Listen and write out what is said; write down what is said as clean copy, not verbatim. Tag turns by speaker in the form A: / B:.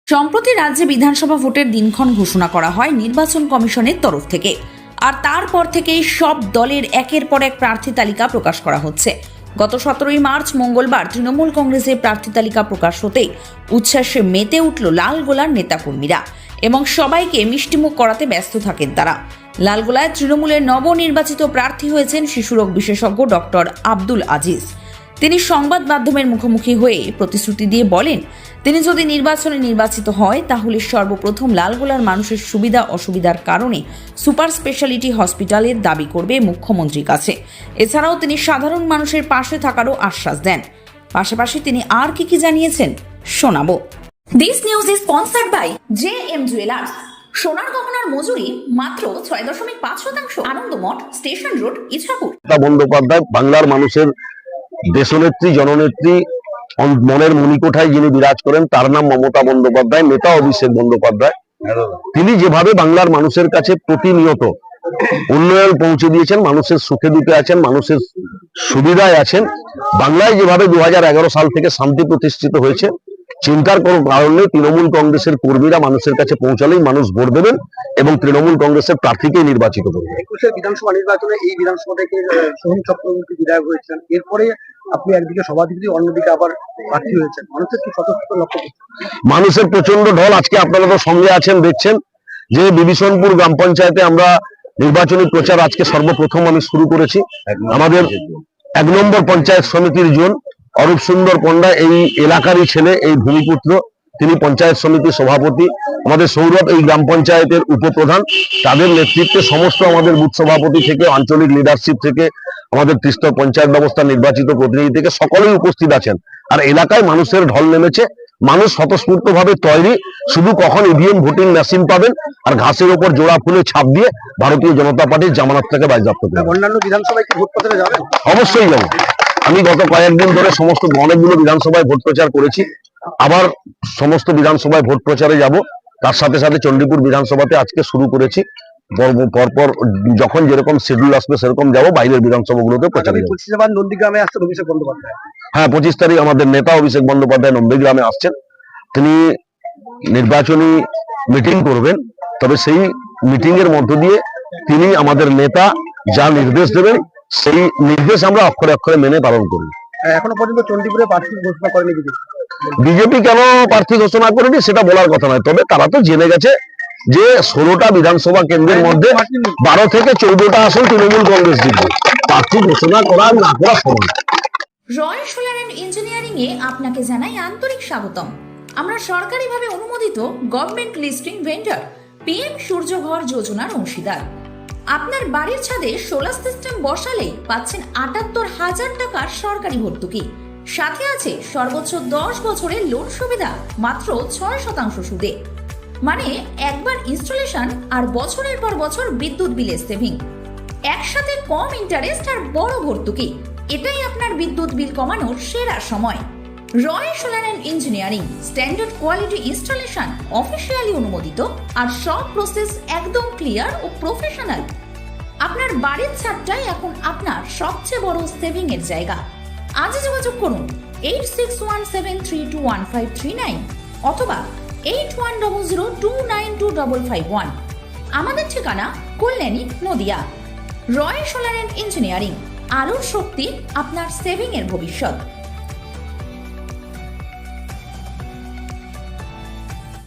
A: সম্প্রতি রাজ্যে বিধানসভা ভোটের দিনক্ষণ ঘোষণা করা হয় নির্বাচন কমিশনের তরফ থেকে। আর তারপর থেকেই সব দলের একের পর এক প্রার্থী তালিকা প্রকাশ করা হচ্ছে। গত 17ই মার্চ মঙ্গলবার তৃণমূল কংগ্রেসের প্রার্থী তালিকা প্রকাশ হতেই উচ্ছ্বাসে মেতে উঠল লালগোলার নেতাকর্মীরা এবং সবাইকে মিষ্টিমুখ করাতে ব্যস্ত থাকেন তারা। লালগোলায় তৃণমূলের নবনির্বাচিত প্রার্থী হয়েছেন শিশুরোগ বিশেষজ্ঞ ডক্টর আব্দুল আজিজ। তিনি সংবাদ মাধ্যমের মুখোমুখি হয়ে প্রতিশ্রুতি দিয়ে বলেন, তিনি যদি নির্বাচনে নির্বাচিত হয় তাহলে সর্বপ্রথম লালগোলার মানুষের সুবিধা অসুবিধার কারণে সুপার স্পেশালিটি হসপিটালের দাবি করবে মুখ্যমন্ত্রীর কাছে। এছাড়াও তিনি সাধারণ মানুষের পাশে থাকারও আশ্বাস দেন। পাশাপাশি তিনি আর কি জানিয়েছেন শোনাবো। This news is sponsored by JM jewellers. সোনার গহনার মজুরি মাত্র 6.5%। Anandamath, station road, Ichapur.
B: বন্দ্যোপাধ্যায় বাংলার মানুষের দেশনেত্রী, জননেত্রী, মনের মণিকোঠায় যিনি বিরাজ করেন তার নাম মমতা বন্দ্যোপাধ্যায়, নেতা অভিষেক বন্দ্যোপাধ্যায়। তিনি যেভাবে বাংলার মানুষের কাছে প্রতিনিয়ত উন্নয়ন পৌঁছে দিয়েছেন, মানুষের সুখে দুঃখে আছেন, মানুষের সুবিধায় আছেন, বাংলায় যেভাবে 2011 সাল থেকে শান্তি প্রতিষ্ঠিত হয়েছে, চিন্তার কোনো কারণ নেই। তৃণমূল কংগ্রেসের কর্মীরা মানুষের কাছে পৌঁছালেই মানুষ ভোট দেবেন এবং তৃণমূল কংগ্রেসের প্রার্থীকে নির্বাচিত করবেন।
C: 21 বিধানসভা নির্বাচনে এই বিধানসভা থেকে সোহম চক্রবর্তী বিধায়ক হয়েছেন, এরপরে আপনি একদিকে সভাধিপতি, অন্যদিকে আবার প্রার্থী হয়েছেন। মানুষের কি স্বতঃস্ফূর্ত লক্ষ্য?
B: মানুষের প্রচন্ড ঢল। আজকে আপনারা তো সঙ্গে আছেন, দেখছেন যে বিভীষণপুর গ্রাম পঞ্চায়েতে আমরা নির্বাচনী প্রচার আজকে সর্বপ্রথম আমি শুরু করেছি। আমাদের 1 নম্বর পঞ্চায়েত সমিতির জোন অরূপ সুন্দর পণ্ডা, এই এলাকারই ছেলে, এই ভূমিপুত্র, তিনি পঞ্চায়েত সমিতির সভাপতি। আমাদের সৌরভ এই গ্রাম পঞ্চায়েতের উপপ্রধান, তাদের নেতৃত্বে সমস্ত আমাদের বুথ সভাপতি থেকে আঞ্চলিক লিডারশিপ থেকে আমাদের ত্রিস্তর পঞ্চায়েত ব্যবস্থা নির্বাচিত প্রতিনিধি থেকে সকলেই উপস্থিত আছেন। আর এলাকায় মানুষের ঢল নেমেছে, মানুষ স্বতঃস্ফূর্ত ভাবে তৈরি। শুধু কখন EVM ভোটিং মেশিন পাবেন আর ঘাসের উপর জোড়া ফুলে ছাপ দিয়ে ভারতীয় জনতা পার্টির জামানত থেকে বাজেয়াপ্ত করবেন।
C: অন্যান্য বিধানসভায় কি ভোট প্রচারে যাবেন?
B: অবশ্যই যাবো। আমি গত কয়েকদিন ধরে সমস্ত অনেকগুলো বিধানসভায় ভোট প্রচার করেছি, আবার সমস্ত বিধানসভায় ভোট প্রচারে যাব। তার সাথে সাথে চণ্ডীপুর বিধানসভাতে আজকে শুরু করেছি। পরপর যখন যেরকম শিডিউল আসবে সেরকম যাব, বাইরের বিধানসভাগুলোতে প্রচারে যাব।
C: 25 নন্দীগ্রামে আসছেন অভিষেক বন্দ্যোপাধ্যায়।
B: হ্যাঁ, 25 তারিখ আমাদের নেতা অভিষেক বন্দ্যোপাধ্যায় নন্দীগ্রামে আসছেন। তিনি নির্বাচনী মিটিং করবেন, তবে সেই মিটিং এর মধ্য দিয়ে তিনি আমাদের নেতা যা নির্দেশ দেবেন সেই নির্দেশ আমরা অক্ষরে অক্ষরে মেনে পালন করি।
C: এখনো পর্যন্ত চণ্ডীপুরে প্রার্থী ঘোষণা করেনি
B: বিজেপি। কেন প্রার্থী ঘোষণা করেনি সেটা বলার কথা নয়, তবে তারা তো জেনে গেছে যে 16টা বিধানসভা কেন্দ্রের মধ্যে 12 থেকে 14টা আসন তৃণমূল কংগ্রেস জিতবে। প্রার্থী ঘোষণা করা না করা সমান।
A: রয় সোলার অ্যান্ড ইঞ্জিনিয়ারিং এ আপনাকে জানাই আন্তরিক স্বাগতম। আমরা সরকারিভাবে অনুমোদিত গভর্নমেন্ট লিস্টিং ভেন্ডর PM সূর্যঘর যোজনার অংশীদার। আপনার বাড়ির ছাদে সোলার সিস্টেম বসালেই পাচ্ছেন 78,000 টাকার সরকারি ভর্তুকি। সাথে আছে সর্বোচ্চ 10 বছরের লোন সুবিধা মাত্র 6% সুদে। মানে একবার ইনস্টলেশন আর বছরের পর বছর বিদ্যুৎ বিলের সেভিং, একসাথে কম ইন্টারেস্ট আর বড় ভর্তুকি। এটাই আপনার বিদ্যুৎ বিল কমানোর সেরা সময়। Roy solar and engineering, standard quality installation, officially অনুমোদিত আর সব প্রসেস একদম ক্লিয়ার ও প্রফেশনাল। আপনার বাড়ির ছাদটাই এখন আপনার সবচেয়ে বড় সেভিং এর জায়গা। আজই যোগাযোগ করুন 8117321539 অথবা 8100292551। আমাদের ঠিকানা কল্যাণী, নদিয়া। রয় সোলার অ্যান্ড ইঞ্জিনিয়ারিং, আলোর শক্তি আপনার সেভিং এর ভবিষ্যৎ।